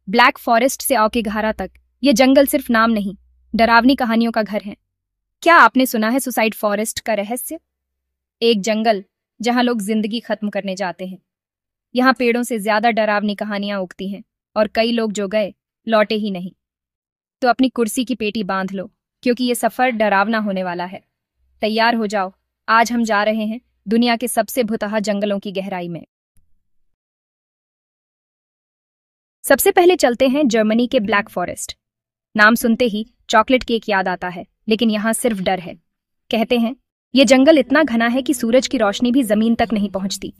Black forest से औकेघारा तक ये जंगल सिर्फ नाम नहीं, डरावनी कहानियों का घर है। क्या आपने सुना है सुसाइड फॉरेस्ट का रहस्य? एक जंगल जहां लोग जिंदगी खत्म करने जाते हैं। यहाँ पेड़ों से ज्यादा डरावनी कहानियां उगती हैं और कई लोग जो गए लौटे ही नहीं। तो अपनी कुर्सी की पेटी बांध लो, क्योंकि ये सफर डरावना होने वाला है। तैयार हो जाओ, आज हम जा रहे हैं दुनिया के सबसे भुतहा जंगलों की गहराई में। सबसे पहले चलते हैं जर्मनी के ब्लैक फॉरेस्ट। नाम सुनते ही चॉकलेट केक याद आता है, लेकिन यहाँ सिर्फ डर है। कहते हैं ये जंगल इतना घना है कि सूरज की रोशनी भी जमीन तक नहीं पहुंचती।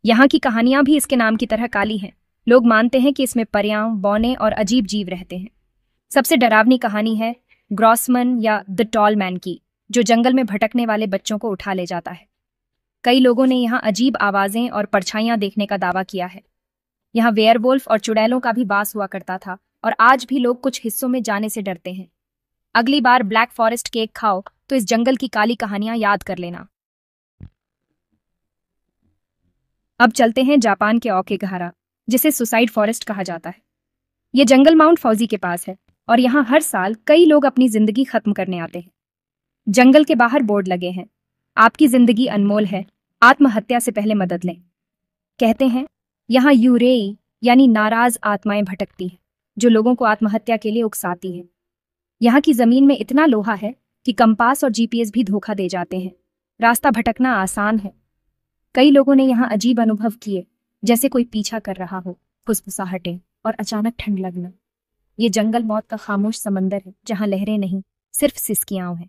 यहाँ की कहानियां भी इसके नाम की तरह काली हैं। लोग मानते हैं कि इसमें परियां, बौने और अजीब जीव रहते हैं। सबसे डरावनी कहानी है ग्रॉसमैन या द टॉल मैन की, जो जंगल में भटकने वाले बच्चों को उठा ले जाता है। कई लोगों ने यहाँ अजीब आवाजें और परछाइयां देखने का दावा किया है। यहाँ वेयरवुल्फ और चुड़ैलों का भी वास हुआ करता था, और आज भी लोग कुछ हिस्सों में जाने से डरते हैं। अगली बार ब्लैक फॉरेस्ट केक खाओ तो इस जंगल की काली कहानियां याद कर लेना। अब चलते हैं जापान के औकेघारा, जिसे सुसाइड फॉरेस्ट कहा जाता है। यह जंगल माउंट फौजी के पास है और यहाँ हर साल कई लोग अपनी जिंदगी खत्म करने आते हैं। जंगल के बाहर बोर्ड लगे हैं, आपकी जिंदगी अनमोल है, आत्महत्या से पहले मदद लें। कहते हैं यहाँ यूरेई यानी नाराज आत्माएं भटकती हैं, जो लोगों को आत्महत्या के लिए उकसाती हैं। यहाँ की जमीन में इतना लोहा है कि कंपास और जीपीएस भी धोखा दे जाते हैं। रास्ता भटकना आसान है। कई लोगों ने यहाँ अजीब अनुभव किए, जैसे कोई पीछा कर रहा हो, फुसफुसाहटें और अचानक ठंड लगना। ये जंगल मौत का खामोश समंदर है, जहाँ लहरें नहीं, सिर्फ सिसकियां हैं।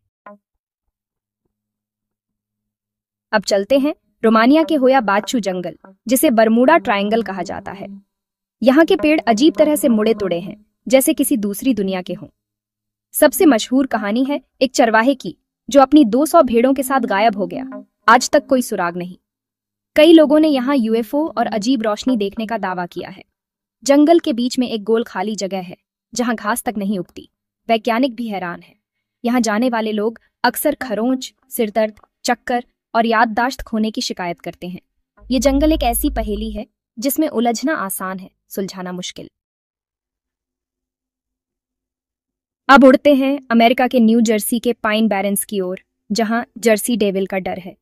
अब चलते हैं रोमानिया के होया बाच्चू जंगल, जिसे बरमूडा ट्रायंगल कहा जाता है। यहाँ के पेड़ अजीब तरह से मुड़े तुड़े हैं, जैसे किसी दूसरी दुनिया के हों। सबसे मशहूर कहानी है एक चरवाहे की, जो अपनी 200 भेड़ों के साथ गायब हो गया। आज तक कोई सुराग नहीं। कई लोगों ने यहाँ यूएफओ और अजीब रोशनी देखने का दावा किया है। जंगल के बीच में एक गोल खाली जगह है, जहाँ घास तक नहीं उगती। वैज्ञानिक भी हैरान है। यहाँ जाने वाले लोग अक्सर खरोंच, सिरदर्द, चक्कर और याददाश्त खोने की शिकायत करते हैं। ये जंगल एक ऐसी पहेली है जिसमें उलझना आसान है, सुलझाना मुश्किल। अब उड़ते हैं अमेरिका के न्यू जर्सी के पाइन बैरन्स की ओर, जहां जर्सी डेविल का डर है।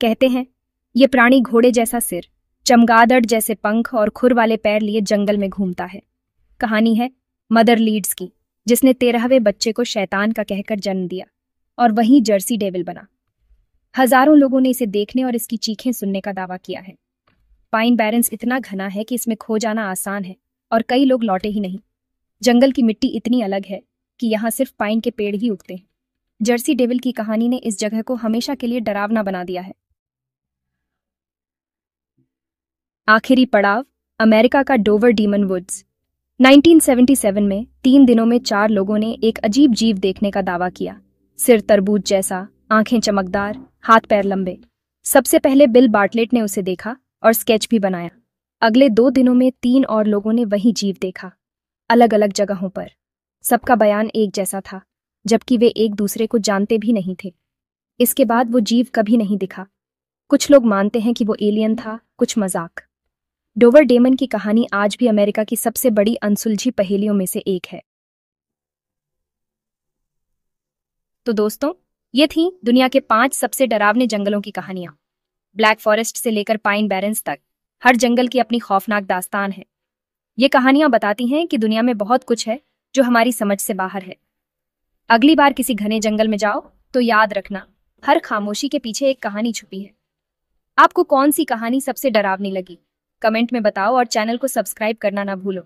कहते हैं ये प्राणी घोड़े जैसा सिर, चमगादड़ जैसे पंख और खुर वाले पैर लिए जंगल में घूमता है। कहानी है मदर लीड्स की, जिसने 13वें बच्चे को शैतान का कहकर जन्म दिया और वहीं जर्सी डेविल बना। हजारों लोगों ने इसे देखने और इसकी चीखें सुनने का दावा किया है। पाइन बैरन्स इतना घना है कि इसमें खो जाना आसान है, और कई लोग लौटे ही नहीं। जंगल की मिट्टी इतनी अलग है कि यहाँ सिर्फ पाइन के पेड़ ही उगते हैं। जर्सी डेविल की कहानी ने इस जगह को हमेशा के लिए डरावना बना दिया है। आखिरी पड़ाव अमेरिका का डोवर डीमन वुड्स। 1977 में 3 दिनों में 4 लोगों ने एक अजीब जीव देखने का दावा किया। सिर तरबूज जैसा, आंखें चमकदार, हाथ पैर लंबे। सबसे पहले बिल बार्टलेट ने उसे देखा और स्केच भी बनाया। अगले 2 दिनों में 3 और लोगों ने वही जीव देखा, अलग अलग जगहों पर। सबका बयान एक जैसा था, जबकि वे एक दूसरे को जानते भी नहीं थे। इसके बाद वो जीव कभी नहीं दिखा। कुछ लोग मानते हैं कि वो एलियन था, कुछ मजाक। डोवर डेमन की कहानी आज भी अमेरिका की सबसे बड़ी अनसुलझी पहेलियों में से एक है। तो दोस्तों, ये थी दुनिया के 5 सबसे डरावने जंगलों की कहानियां। ब्लैक फॉरेस्ट से लेकर पाइन बैरन्स तक, हर जंगल की अपनी खौफनाक दास्तान है। ये कहानियां बताती हैं कि दुनिया में बहुत कुछ है जो हमारी समझ से बाहर है। अगली बार किसी घने जंगल में जाओ तो याद रखना, हर खामोशी के पीछे एक कहानी छुपी है। आपको कौन सी कहानी सबसे डरावनी लगी? कमेंट में बताओ और चैनल को सब्सक्राइब करना ना भूलो।